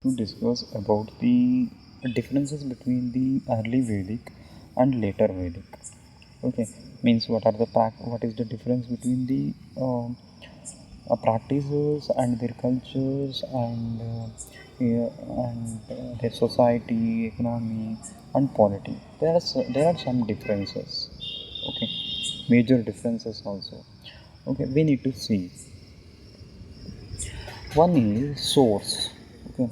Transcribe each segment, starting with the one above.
to discuss about the differences between the early Vedic and later Vedic. Okay, means what is the difference between the practices and their cultures yeah, and their society, economy, and polity. There are some differences. Okay, major differences also. Okay, we need to see. One is source. Okay.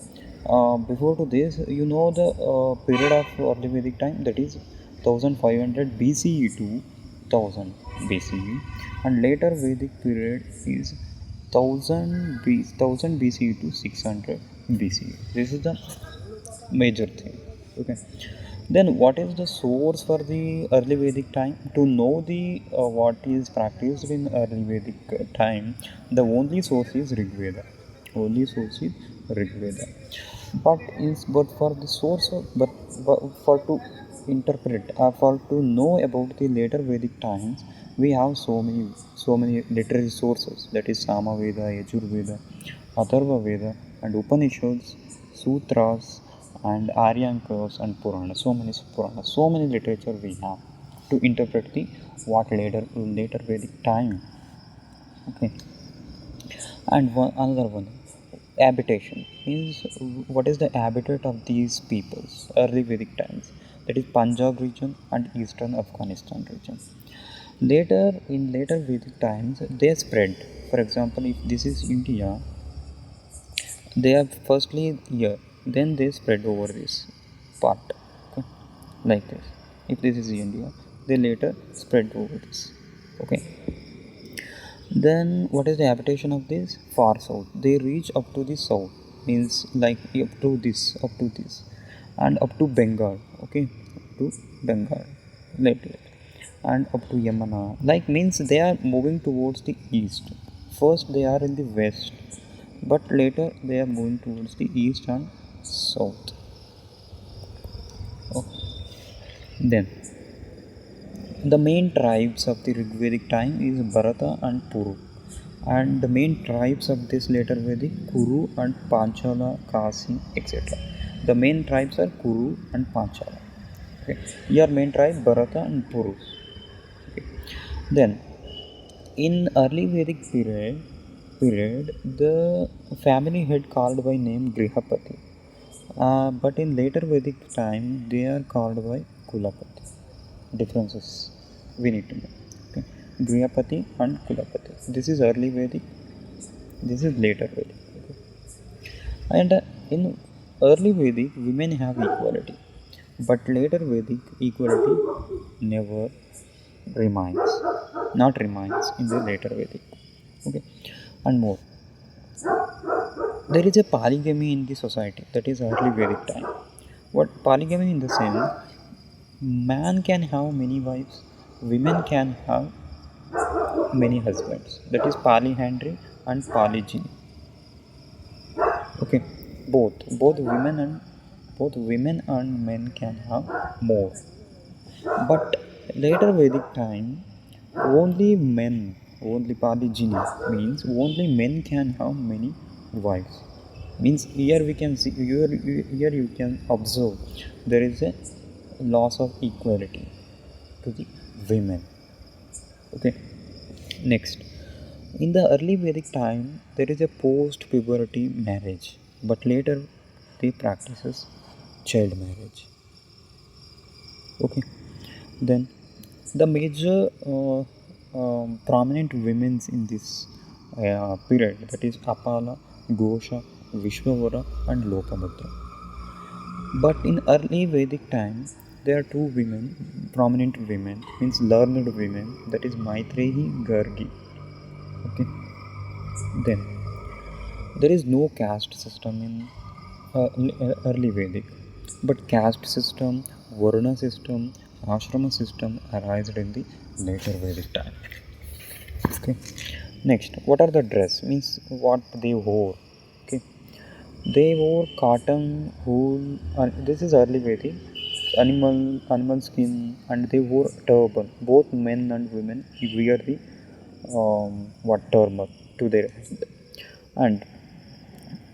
Before to this, you know the period of early Vedic time, that is 1500 BCE to 1000 BCE, and later Vedic period is 1000 BCE to 600 BCE. This is the major thing. Okay. Then what is the source for the early Vedic time? To know the what is practiced in early Vedic time, the only source is Rig Veda. Only source is Rig Veda. But for the source of, but for to interpret for to know about the later Vedic times, we have so many literary sources, that is Sama Veda, Yajur Veda, Atharva Veda, and Upanishads, Sutras, and Aryankas and Puranas. So many literature we have to interpret the what later Vedic time. Okay, and another one, habitation means what is the habitat of these peoples early Vedic times, that is Punjab region and eastern Afghanistan region. Later Vedic times they spread. For example, if this is India, they are firstly here, then they spread over this part. Okay, like this. If this is India, they later spread over this. Okay, then what is the habitation of this? Far south. They reach up to the south, means like up to this, and up to Bengal. Okay, up to Bengal later, and up to Yamana. Like means they are moving towards the east. First they are in the west, but later they are moving towards the east and south. Okay. Then the main tribes of the Rigvedic time is Bharata and Puru, and the main tribes of this later Vedic Kuru and Panchala, Kasi, etc. The main tribes are Kuru and Panchala. Okay. Your main tribe Bharata and Puru. Okay. Then in early Vedic period the family head called by name Grihapati. But in later Vedic time they are called by Kulapati. Differences we need to know. Okay. Grihapati and Kulapati. This is early Vedic. This is later Vedic. Okay. And in early Vedic, women have equality, but later Vedic equality never remains, not remains in the later Vedic. Okay, and more. There is a polygamy in the society, that is early Vedic time. What polygamy in the sense, man can have many wives, women can have many husbands. That is polyandry and polygyny. Okay, both women and men can have more. But later Vedic time, only men, only polygyny means only men can have many wives. Means here we can see, here you can observe there is a loss of equality to the women. Okay, next, in the early Vedic time there is a post puberty marriage, but later they practices child marriage. Okay, then the major prominent women in this period, that is Apala, Gosha, Vishwavara, and Lopamutra. But in early Vedic time, there are two women, prominent women, means learned women, that is Maitreyi, Gargi. Okay. Then there is no caste system in early Vedic, but caste system, Varuna system, ashrama system arose in the later Vedic time. Okay. Next, what are the dress? Means what they wore. Okay. They wore cotton, wool, and this is early Vedic, animal skin, and they wore turban. Both men and women wear the what turban to their head. And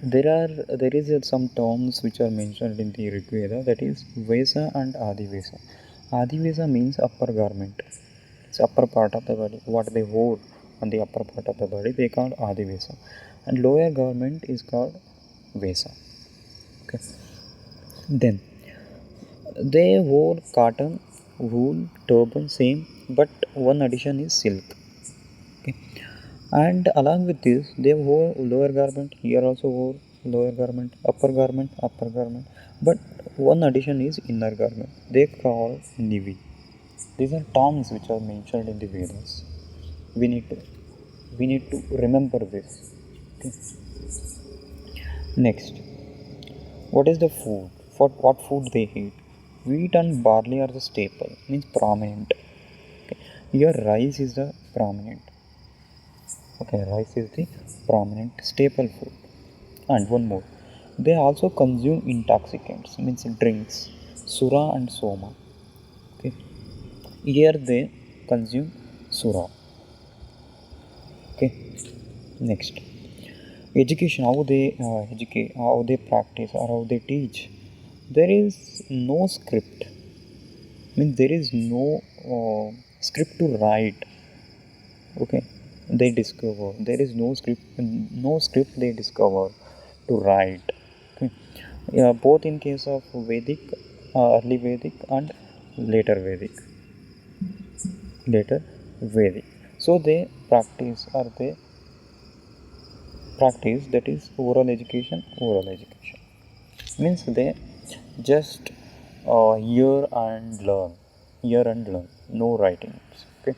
There is some terms which are mentioned in the Rig Veda, that is Vesa and Adivesa. Adivesa means upper garment. It's upper part of the body. What they wore on the upper part of the body, they call Adivesa. And lower garment is called Vesa. Okay. Then they wore cotton, wool, turban, same, but one addition is silk. Okay. And along with this, they wore lower garment. Here also wore lower garment, upper garment. But one addition is inner garment. They call nivi. These are terms which are mentioned in the Vedas. We need to we need to remember this. Okay. Next, what is the food? What food they eat? Wheat and barley are the staple, means prominent. Okay. Here rice is the prominent. Okay, rice is the prominent staple food. And one more, they also consume intoxicants, means drinks, sura and soma. Okay, here they consume sura. Okay, next, education, how they educate, how they practice, or how they teach. There is no script, means there is no script to write. Okay, they discover there is no script they discover to write. Okay. Yeah, both in case of Vedic, early Vedic and later Vedic later Vedic. So they practice, that is oral education means they just hear and learn, no writings. Okay.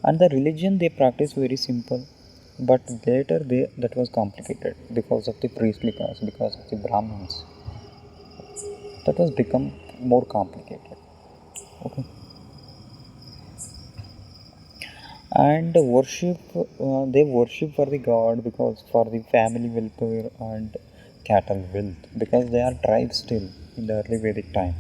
And the religion they practice very simple, but later that was complicated because of the priestly class, because of the Brahmins. That was become more complicated. Okay. And they worship for the god, because for the family welfare and cattle wealth, because they are tribes still in the early Vedic time.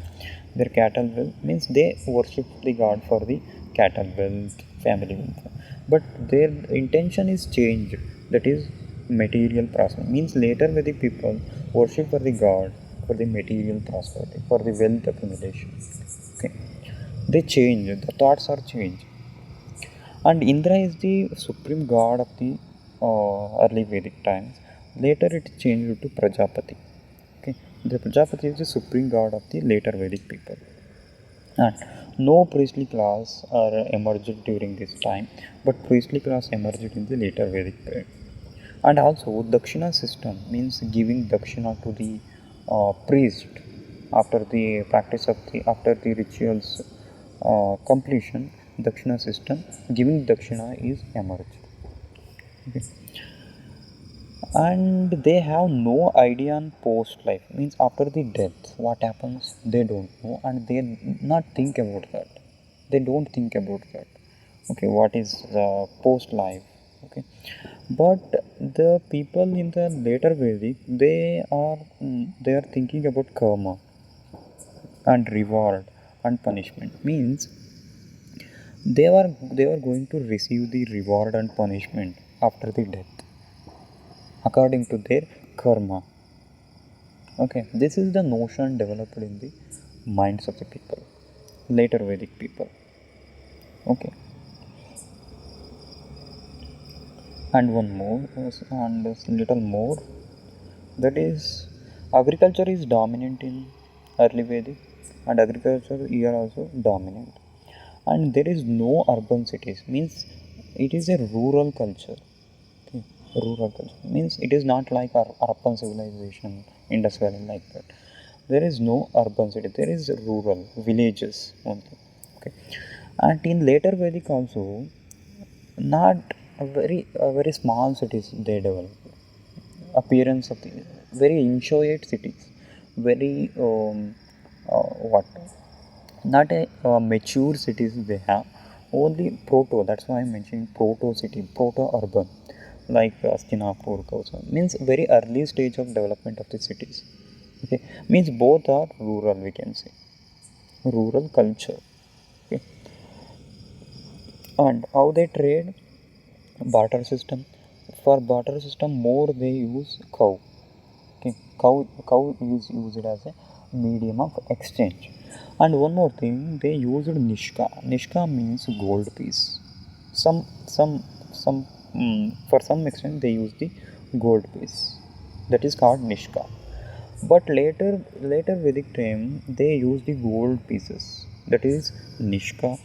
Their cattle wealth means they worship the god for the cattle wealth, family welfare. But their intention is changed, that is material prosperity. Means later Vedic people worship for the god for the material prosperity, for the wealth accumulation. Okay. They change, the thoughts are changed. And Indra is the supreme god of the early Vedic times. Later it changed to Prajapati. Okay. The Prajapati is the supreme god of the later Vedic people. And no priestly class are emerged during this time, but priestly class emerged in the later Vedic period. And also Dakshina system, means giving Dakshina to the priest after the practice of the after the rituals completion. Dakshina system, giving Dakshina is emerged. Okay. And they have no idea on post life, means after the death what happens they don't know, and they not think about that. They don't think about that. Okay, what is the post life? Okay. But the people in the later Vedic, they are thinking about karma and reward and punishment, means they were going to receive the reward and punishment after the death according to their karma. Okay, this is the notion developed in the minds of the people, later Vedic people. Okay. And one more, and a little more, that is agriculture is dominant in early Vedic, and agriculture here also dominant. And there is no urban cities, means it is a rural culture. Okay. Rural culture means it is not like our urban civilization, industrial, like that. There is no urban city, there is rural villages only. Okay. And in later Vedic also, not a very small cities they develop, appearance of the very inchoate cities, very what not a mature cities they have, only proto, that's why I'm mentioning proto city, proto urban, like Astinapur, Kausa, means very early stage of development of the cities. Okay, means both are rural, we can say rural culture. Okay. And how they trade, barter system, For barter system, more they use cow. Okay, cow is used as a medium of exchange. And one more thing, they used nishka. Nishka means gold piece. Some for some extent they use the gold piece. That is called nishka. But later Vedic time they use the gold pieces. That is nishka,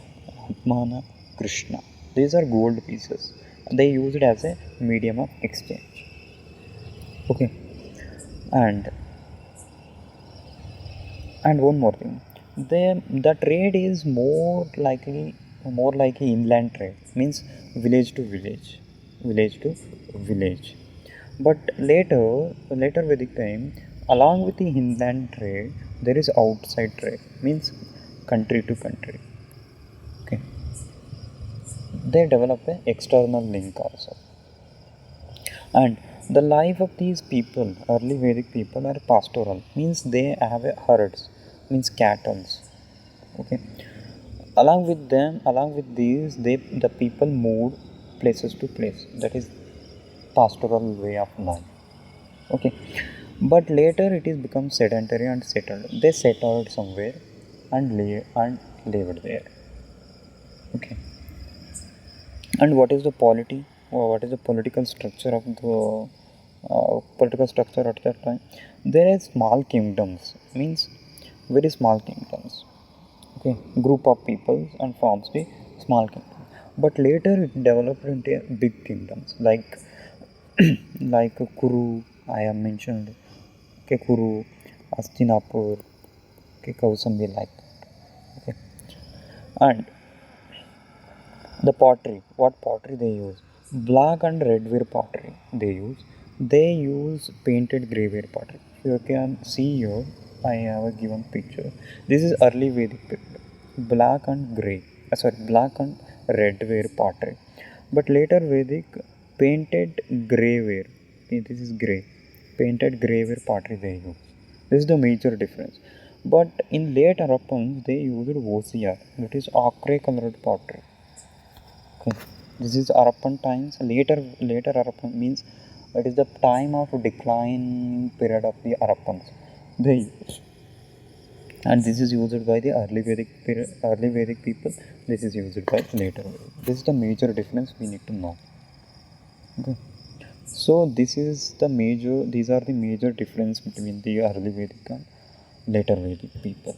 atmana, krishna. These are gold pieces. They use it as a medium of exchange. Okay, and and one more thing, the trade is more like a inland trade, means village to village, village to village. But later Vedic time, along with the inland trade, there is outside trade, means country to country. Okay, they develop a external link also. And the life of these people, early Vedic people, are pastoral, means they have a herds, means cattle. Okay. Along with these, the people moved places to place. That is pastoral way of life. Okay. But later it is become sedentary and settled. They settled somewhere and lived there. Okay. And what is the polity? Or what is the political structure of the political structure at that time? There are small kingdoms, means very small kingdoms. Okay, group of peoples and forms the small kingdom. But later it developed into big kingdoms like Kuru. I have mentioned. Okay, Kuru, Astinapur, okay, Kausambi, like that. Okay, and the pottery, what pottery they use? Black and red ware pottery they use. They use painted grey ware pottery. You can see here, I have a given picture. This is early Vedic period. Black and grey, black and red ware pottery. But later Vedic, painted grey ware. This is grey. Painted grey ware pottery they use. This is the major difference. But in late Harappans, they used OCR, that is ochre colored pottery. Okay. This is Harappan times. Later Harappan means it is the time of decline period of the Harappans. They use, and this is used by the early Vedic people. This is used by later. This is the major difference we need to know. Okay. So these are the major difference between the early Vedic and later Vedic people.